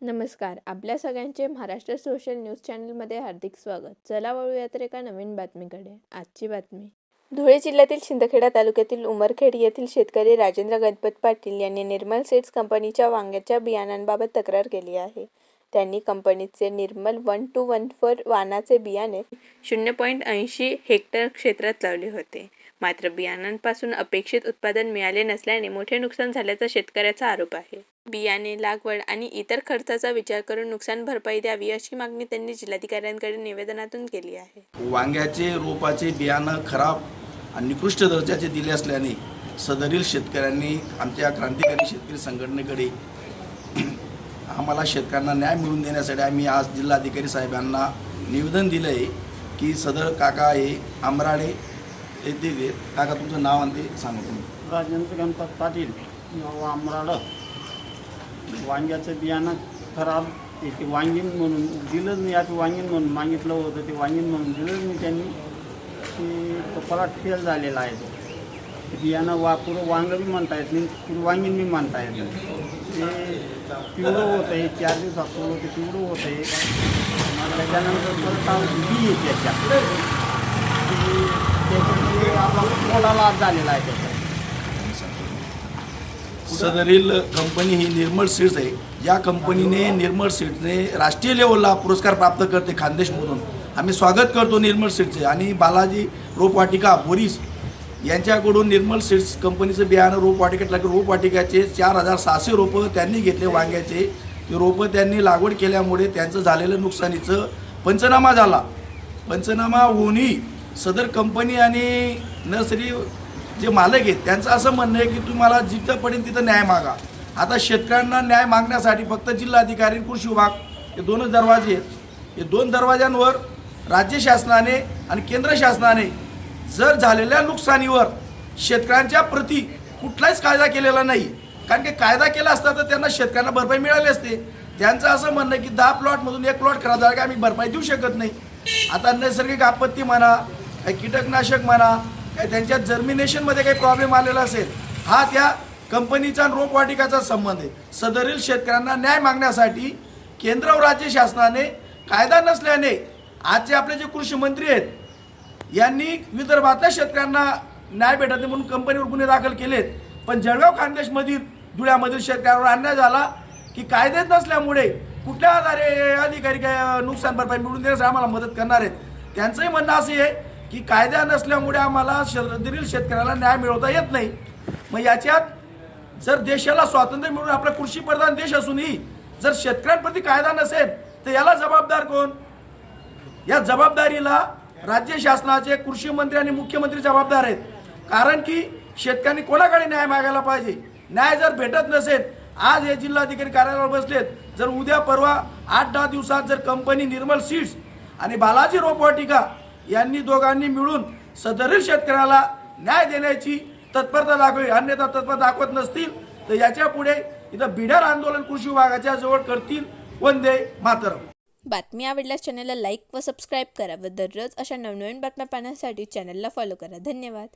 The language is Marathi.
नमस्कार. आपल्या सगळ्यांचे महाराष्ट्र सोशल न्यूज चॅनलमध्ये हार्दिक स्वागत. चला वळूया तर एका नवीन बातमीकडे. आजची बातमी. धुळे जिल्ह्यातील शिंदखेडा तालुक्यातील उमरखेड येथील शेतकरी राजेंद्र गणपत पाटील यांनी निर्मल सीड्स कंपनीच्या वांग्याच्या बियाणांबाबत तक्रार केली आहे. त्यांनी कंपनीचे निर्मल 1214 वाणाचे बियाणे 0.80 हेक्टर क्षेत्रात लावले होते. मात्र बियाणांपासून अपेक्षित उत्पादन मिळाले नसल्याने मोठे नुकसान झाल्याचा शेतकऱ्याचा आरोप आहे. बियाणे लागवड आणि इतर खर्चाचा विचार करून नुकसान भरपाई द्यावी अशी मागणी त्यांनी जिल्हाधिकाऱ्यांकडे निवेदनातून केली आहे. वांग्याचे रोपाचे बियाणं खराब आणि निकृष्ट दर्जाचे दिले असल्याने सदरील शेतकऱ्यांनी आमच्या क्रांतिकारी शेतकरी संघटनेकडे आम्हाला शेतकऱ्यांना न्याय मिळवून देण्यासाठी आम्ही आज जिल्हाधिकारी साहेबांना निवेदन दिलं आहे की सदर काका हे आमराडे येथे काका तुमचं नाव आणि ते सांगा तुम्ही. राजेंद्र गणपत पाटील आमराड. वांग्याचं बियाणं खराब ते वांगीन म्हणून दिलंच नाही. आता वांगीन म्हणून मागितलं होतं ते वांगीन म्हणून दिलंच नाही त्यांनी. ते तो प्लॉट फेल झालेला आहे. ते बियाणं पुरं वांगं बी म्हणता येत नाही, पुरं वांगीन बी म्हणता येत नाही. ते पिवळं होतं आहे, 4 दिवसात पुरं ते पिवळं होतं आहे. मग त्याच्यानंतर परत बी आहे त्याच्यामुळे आपला लाभ झालेला आहे त्याचा. सदरील कंपनी ही निर्मल सीड्स आहे. या कंपनीने निर्मल सीड्सने राष्ट्रीय लेवलला पुरस्कार प्राप्त करते खानदेशमधून. आम्ही स्वागत करतो निर्मल सीड्सचे. आणि बालाजी रोपवाटिका बोरीस यांच्याकडून निर्मल सीड्स कंपनीचं बियाणं रोपवाटिकाचे 4600 रोपं त्यांनी घेतले वांग्याचे. ते रोपं त्यांनी लागवड केल्यामुळे त्यांचं झालेलं नुकसानीचं पंचनामा झाला. पंचनामा होऊनही सदर कंपनी आणि नर्सरी जे मालक आहेत त्यांचं असं म्हणणं आहे की तुम्हाला जिथं पडेल तिथं न्याय मागा. आता शेतकऱ्यांना न्याय मागण्यासाठी फक्त जिल्हाधिकारी कृषी विभाग हे 2च दरवाजे आहेत. हे 2 दरवाज्यांवर राज्य शासनाने आणि केंद्र शासनाने जर झालेल्या नुकसानीवर शेतकऱ्यांच्या प्रती कुठलाच कायदा केलेला नाही. कारण की कायदा केला असता तर त्यांना शेतकऱ्यांना भरपाई मिळाली असते. त्यांचं असं म्हणणं की 10 प्लॉटमधून 1 प्लॉट खराब झाला की आम्ही भरपाई देऊ शकत नाही. आता नैसर्गिक आपत्ती म्हणा, काही कीटकनाशक म्हणा, काही त्यांच्या जर्मिनेशनमध्ये काही प्रॉब्लेम आलेला असेल, हा त्या कंपनीचा रोपवाटिकाचा संबंध आहे. सदरील शेतकऱ्यांना न्याय मागण्यासाठी केंद्र व राज्य शासनाने कायदा नसल्याने आजचे आपले जे कृषी मंत्री आहेत यांनी विदर्भातल्या शेतकऱ्यांना न्याय भेटत नाही म्हणून कंपनीवर गुन्हे दाखल केलेत. पण जळगाव खानदेशमधील धुळ्यामधील शेतकऱ्यांवर अन्याय झाला की कायदेच नसल्यामुळे कुठल्या आधारे अधिकारी काय नुकसान भरपाई मिळवून देण्यासाठी आम्हाला मदत करणार आहेत. त्यांचंही म्हणणं असे आहे की कायदा नसल्यामुळे आम्हाला सदरील शेतकऱ्याला न्याय मिळवता येत नाही. मग याच्यात जर देशाला स्वातंत्र्य मिळून आपला कृषीप्रधान देश असूनही जर शेतकऱ्यांप्रती कायदा नसेल तर याला जबाबदार कोण? या जबाबदारीला राज्य शासनाचे कृषी मंत्री आणि मुख्यमंत्री जबाबदार आहेत. कारण की शेतकऱ्यांनी कोणाकडे न्याय मागायला पाहिजे? न्याय जर भेटत नसेल, आज हे जिल्हाधिकारी कार्यालयावर बसलेत, जर उद्या परवा 8-10 दिवसात जर कंपनी निर्मल सीड्स आणि बालाजी रोपवाटिका यांनी दोघांनी मिळून सदरील शेतकऱ्याला न्याय देण्याची तत्परता दाखवली, अन्यथा तत्परता दाखवत नसतील तर याच्या पुढे इथं बिडार आंदोलन कृषी विभागाच्या जवळ करतील. वंदे मातरम. बातमी आवडल्यास चॅनलला लाईक व सबस्क्राईब करा व दररोज अशा नवनवीन बातम्या पाहण्यासाठी चॅनलला फॉलो करा. धन्यवाद.